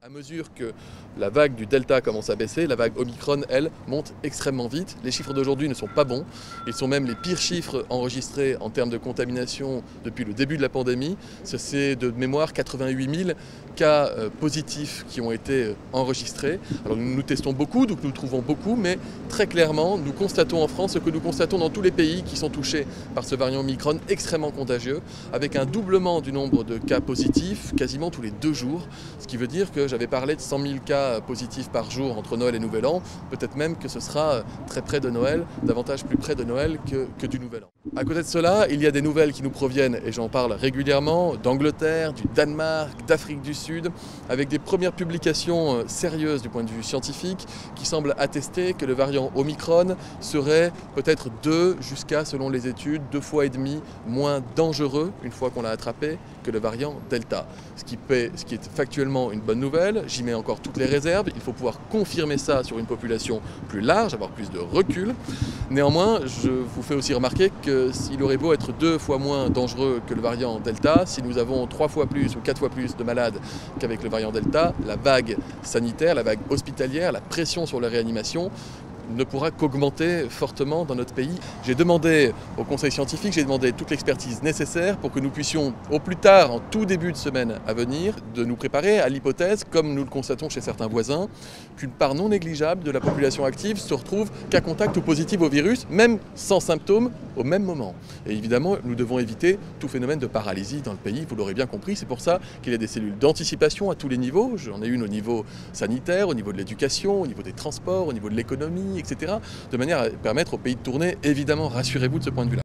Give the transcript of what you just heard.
À mesure que la vague du Delta commence à baisser, la vague Omicron, elle, monte extrêmement vite. Les chiffres d'aujourd'hui ne sont pas bons. Ils sont même les pires chiffres enregistrés en termes de contamination depuis le début de la pandémie. C'est de mémoire 88 000 cas positifs qui ont été enregistrés. Alors nous testons beaucoup, donc nous trouvons beaucoup, mais très clairement, nous constatons en France ce que nous constatons dans tous les pays qui sont touchés par ce variant Omicron extrêmement contagieux, avec un doublement du nombre de cas positifs quasiment tous les 2 jours, ce qui veut dire que j'avais parlé de 100 000 cas positifs par jour entre Noël et Nouvel An, peut-être même que ce sera très près de Noël, davantage plus près de Noël que du Nouvel An. À côté de cela, il y a des nouvelles qui nous proviennent, et j'en parle régulièrement, d'Angleterre, du Danemark, d'Afrique du Sud, avec des premières publications sérieuses du point de vue scientifique qui semblent attester que le variant Omicron serait peut-être 2 jusqu'à, selon les études, 2,5 fois moins dangereux une fois qu'on l'a attrapé que le variant Delta. Ce qui est factuellement une bonne nouvelle. J'y mets encore toutes les réserves. Il faut pouvoir confirmer ça sur une population plus large, avoir plus de recul. Néanmoins, je vous fais aussi remarquer que s'il aurait beau être 2 fois moins dangereux que le variant Delta, si nous avons 3 fois plus ou 4 fois plus de malades qu'avec le variant Delta, la vague sanitaire, la vague hospitalière, la pression sur la réanimation ne pourra qu'augmenter fortement dans notre pays. J'ai demandé au conseil scientifique, j'ai demandé toute l'expertise nécessaire pour que nous puissions, au plus tard, en tout début de semaine à venir, de nous préparer à l'hypothèse, comme nous le constatons chez certains voisins, qu'une part non négligeable de la population active se retrouve cas contact ou positive au virus, même sans symptômes, au même moment. Et évidemment, nous devons éviter tout phénomène de paralysie dans le pays, vous l'aurez bien compris. C'est pour ça qu'il y a des cellules d'anticipation à tous les niveaux. J'en ai une au niveau sanitaire, au niveau de l'éducation, au niveau des transports, au niveau de l'économie, etc., de manière à permettre au pays de tourner. Évidemment, rassurez-vous de ce point de vue-là.